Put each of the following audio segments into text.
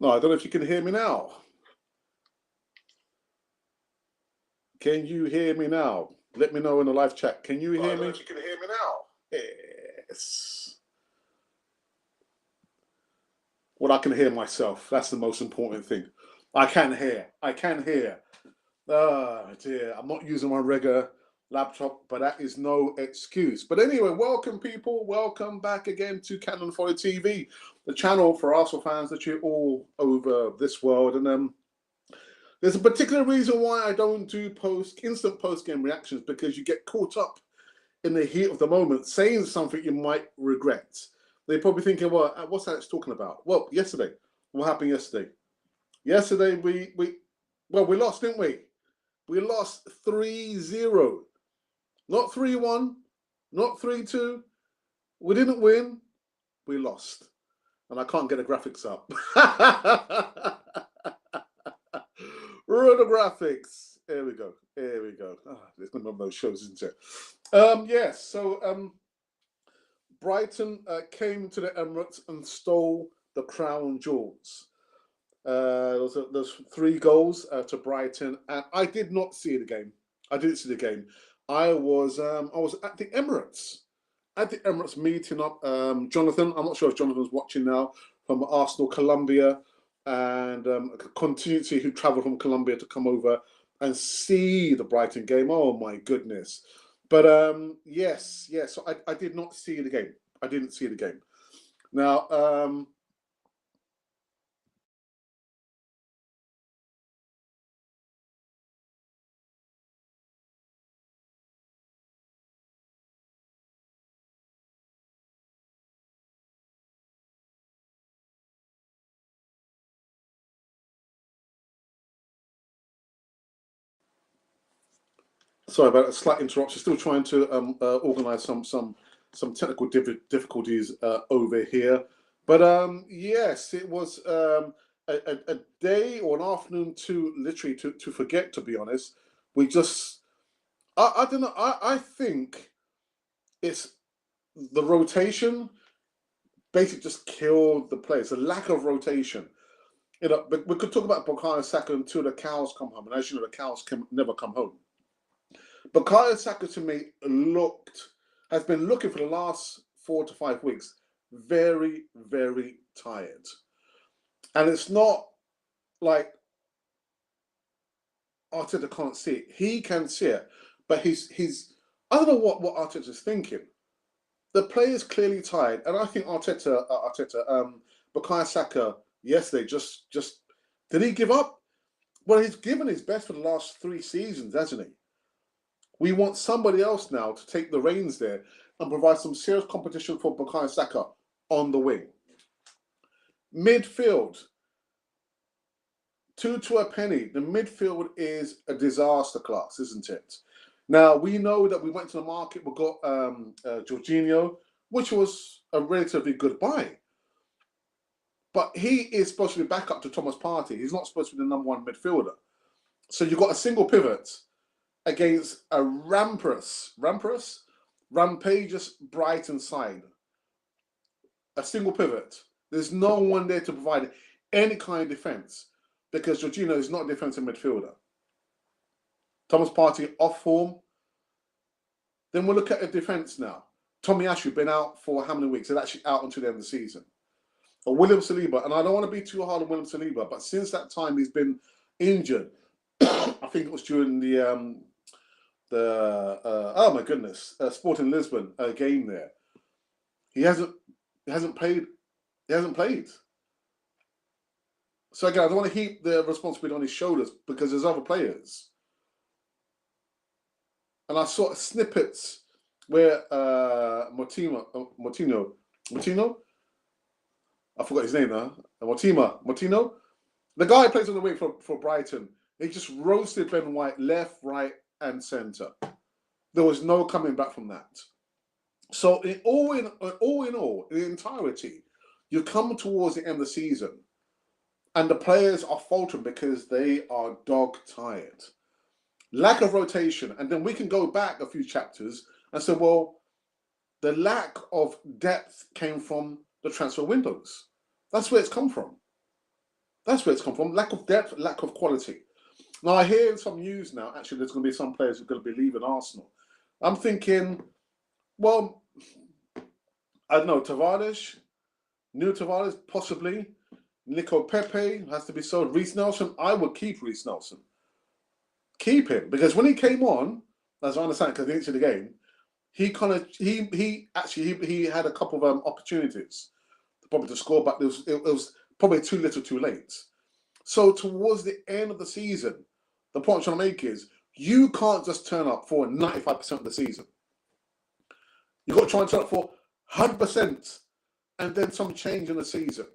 No, I don't know if you can hear me now. Can you hear me now? Let me know in the live chat. Can you hear me? I don't know if you can hear me now. Yes. Well, I can hear myself. That's the most important thing. I can hear. I can hear. Oh, dear. I'm not using my regular laptop, but that is no excuse. But anyway, welcome, people. Welcome back again to Cannon Follow TV, the channel for Arsenal fans that you're all over this world. And there's a particular reason why I don't do instant post-game reactions, because you get caught up in the heat of the moment saying something you might regret. They're probably thinking, well, what's Alex talking about? Well, yesterday. What happened yesterday? Yesterday, we lost, didn't we? We lost 3-0. Not 3-1, not 3-2. We didn't win. We lost. And I can't get the graphics up. Run the graphics. Here we go. Here we go. Oh, there's one of those shows, isn't it? Yes, so Brighton came to the Emirates and stole the crown jewels. There's 3 goals to Brighton, and I did not see the game. I didn't see the game. I was at the Emirates. At the Emirates meeting up Jonathan. I'm not sure if Jonathan's watching now, from Arsenal Colombia, and Continuity, who travelled from Colombia to come over and see the Brighton game. Oh my goodness. But yes. So I did not see the game. I didn't see the game. Now, sorry about a slight interruption. Still trying to organise some technical difficulties over here. But yes, it was a day or an afternoon literally to forget. To be honest, we just I don't know. I think it's the rotation basically just killed the players. The lack of rotation. You know, but we could talk about Bukayo Saka until the cows come home, and as you know, the cows can never come home. Bukayo Saka to me has been looking for the last 4 to 5 weeks very, very tired. And it's not like Arteta can't see it. He can see it. But he's I don't know what Arteta's thinking. The player's clearly tired. And I think Bukayo Saka yesterday just did he give up? Well, he's given his best for the last 3 seasons, hasn't he? We want somebody else now to take the reins there and provide some serious competition for Bukayo Saka on the wing. Midfield, 2 to a penny. The midfield is a disaster class, isn't it? Now, we know that we went to the market, we got Jorginho, which was a relatively good buy. But he is supposed to be back up to Thomas Partey. He's not supposed to be the #1 midfielder. So you've got a single pivot against a rampageous Brighton side. A single pivot. There's no one there to provide any kind of defence, because Jorginho is not a defensive midfielder. Thomas Partey off form. Then we'll look at the defence now. Tomiyasu been out for how many weeks? He's actually out until the end of the season. Or William Saliba, and I don't want to be too hard on William Saliba, but since that time he's been injured. I think it was during the oh my goodness, Sporting Lisbon game there. He hasn't played. He hasn't played. So again, I don't want to heap the responsibility on his shoulders, because there's other players. And I saw snippets where Moutinho, I forgot his name now. Moutinho, the guy who plays on the wing for Brighton. He just roasted Ben White left, right, and centre. There was no coming back from that. So all in all, in the entirety, you come towards the end of the season, and the players are faltering because they are dog tired. Lack of rotation. And then we can go back a few chapters and say, well, the lack of depth came from the transfer windows. That's where it's come from. That's where it's come from. Lack of depth, lack of quality. Now, I hear some news now, actually, there's going to be some players who are going to be leaving Arsenal. I'm thinking, well, I don't know, New Tavares, possibly. Nico Pepe has to be sold. Reece Nelson, I would keep Reece Nelson. Keep him. Because when he came on, as I understand, because he didn't see the game, he had a couple of opportunities probably to score, but it was probably too little too late. So towards the end of the season, the point I'm trying to make is you can't just turn up for 95% of the season. You've got to try and turn up for 100% and then some change in the season.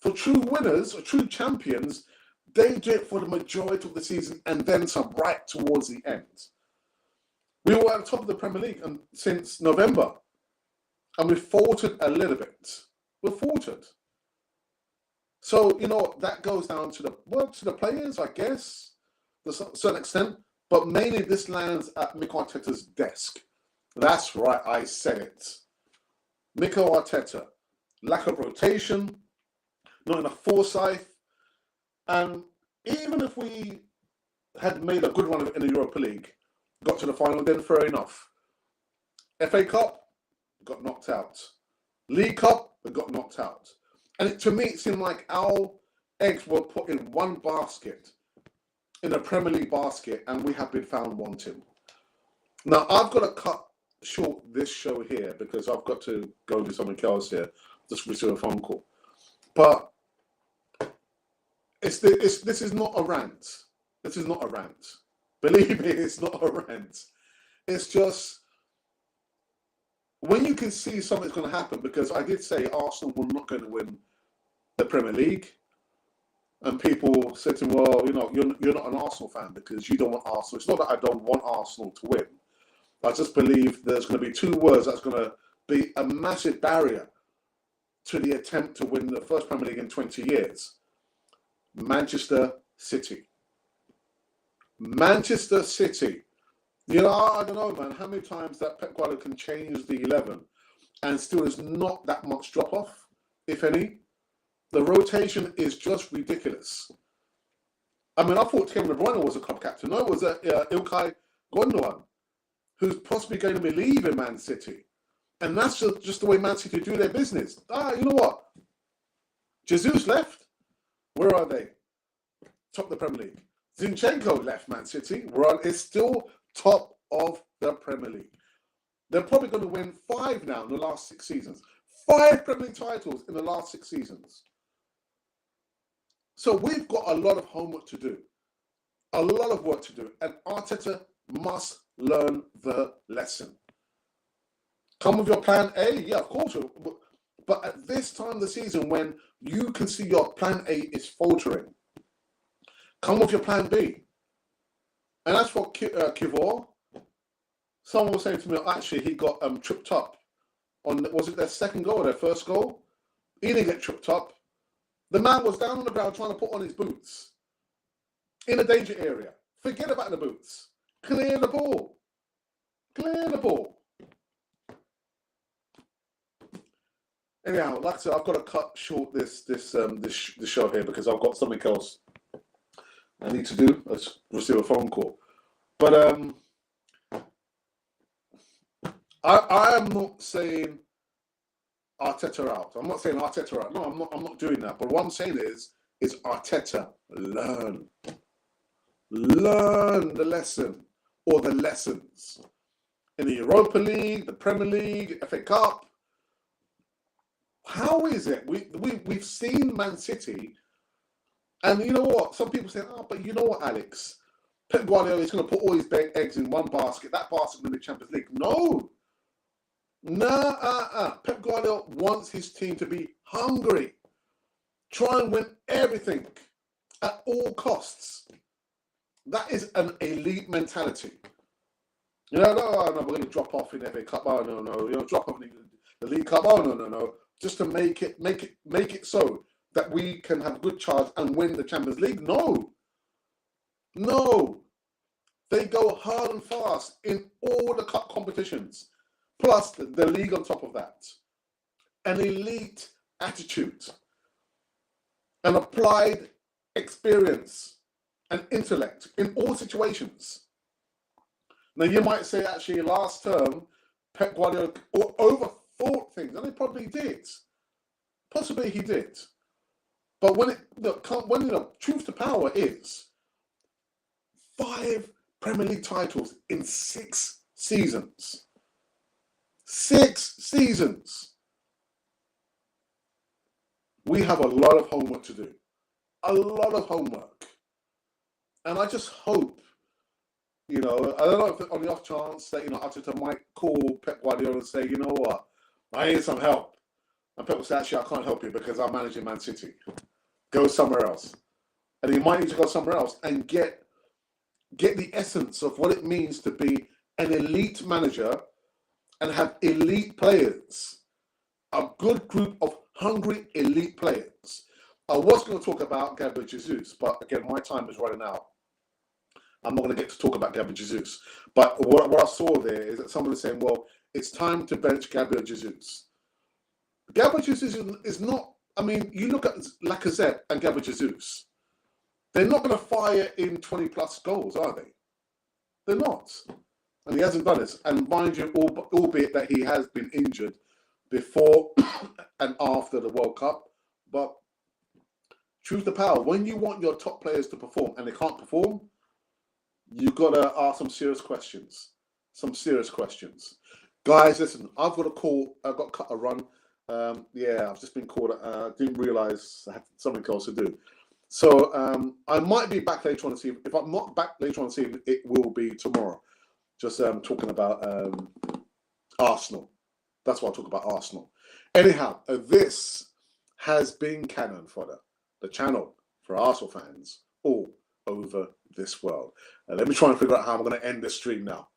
For true winners or true champions, they do it for the majority of the season and then some right towards the end. We were at the top of the Premier League since November, and we faltered a little bit. We faltered. So, that goes down to the players, I guess, to a certain extent, but mainly this lands at Mikel Arteta's desk. That's right, I said it. Mikel Arteta, lack of rotation, not enough foresight, and even if we had made a good run in the Europa League, got to the final, then fair enough. FA Cup, got knocked out. League Cup, we got knocked out. And to me, it seemed like our eggs were put in one basket, in a Premier League basket, and we have been found wanting. Now, I've got to cut short this show here because I've got to go do something else here. Just receive a phone call. But this is not a rant. This is not a rant. Believe me, it's not a rant. It's just when you can see something's going to happen, because I did say Arsenal were not going to win the Premier League. And people said to me, well, you're not an Arsenal fan because you don't want Arsenal. It's not that I don't want Arsenal to win. I just believe there's going to be two words that's going to be a massive barrier to the attempt to win the first Premier League in 20 years. Manchester City. Manchester City. I don't know, man, how many times that Pep Guardiola can change the 11 and still there's not that much drop-off, if any. The rotation is just ridiculous. I mean, I thought Kevin De Bruyne was a club captain. No, it was Ilkay Gundogan, who's possibly going to be leaving Man City. And that's just the way Man City do their business. You know what? Jesus left. Where are they? Top of the Premier League. Zinchenko left Man City. It's still top of the Premier League. They're probably going to win 5 now in the last 6 seasons. 5 Premier League titles in the last 6 seasons. So we've got a lot of homework to do. A lot of work to do. And Arteta must learn the lesson. Come with your plan A? Yeah, of course. But at this time of the season when you can see your plan A is faltering, come with your plan B. And as for Kivor, someone was saying to me, actually, he got tripped up on, was it their second goal or their first goal? He didn't get tripped up. The man was down on the ground trying to put on his boots in a danger area. Forget about the boots. Clear the ball. Clear the ball. Anyhow, like I said, I've got to cut short this show here because I've got something else I need to do. Let's receive a phone call. But I am not saying Arteta out. I'm not saying Arteta out. No, I'm not doing that. But what I'm saying is Arteta learn the lesson or the lessons in the Europa League, the Premier League, FA Cup. How is it we've seen Man City, and you know what? Some people say, but you know what, Alex? Pep Guardiola is going to put all his eggs in one basket. That basket in the Champions League. No. Pep Guardiola wants his team to be hungry. Try and win everything at all costs. That is an elite mentality. No, we're going to drop off in the FA Cup. Oh, no. Drop off in the League Cup. Oh, no. Just to make it so that we can have a good chance and win the Champions League. No. They go hard and fast in all the cup competitions. Plus the league on top of that. An elite attitude. and applied experience and intellect in all situations. Now, you might say, actually, last term, Pep Guardiola overthought things, and he probably did. Possibly he did. But when truth to power is 5 Premier League titles in 6 seasons. 6 seasons. We have a lot of homework to do. A lot of homework. And I just hope, I don't know if on the off chance that, Arteta might call Pep Guardiola and say, you know what, I need some help. And Pep will say, actually, I can't help you because I'm managing Man City. Go somewhere else. And he might need to go somewhere else and get the essence of what it means to be an elite manager and have elite players. A good group of hungry elite players. I was going to talk about Gabriel Jesus, but again, my time is running out. I'm not going to get to talk about Gabriel Jesus. But what I saw there is that somebody was saying, well, it's time to bench Gabriel Jesus. Gabriel Jesus is not, you look at Lacazette and Gabriel Jesus, they're not going to fire in 20 plus goals, are they? They're not. And he hasn't done this. And mind you, albeit that he has been injured before and after the World Cup, but truth to power, when you want your top players to perform and they can't perform, you've got to ask some serious questions. Some serious questions. Guys, listen, I've got to cut a run. I've just been called. I didn't realise I had something else to do. So I might be back later on this evening. If I'm not back later on this evening, it will be tomorrow. Just talking about Arsenal. That's why I talk about Arsenal. Anyhow, this has been Cannon Fodder, the channel for Arsenal fans all over this world. Let me try and figure out how I'm going to end this stream now.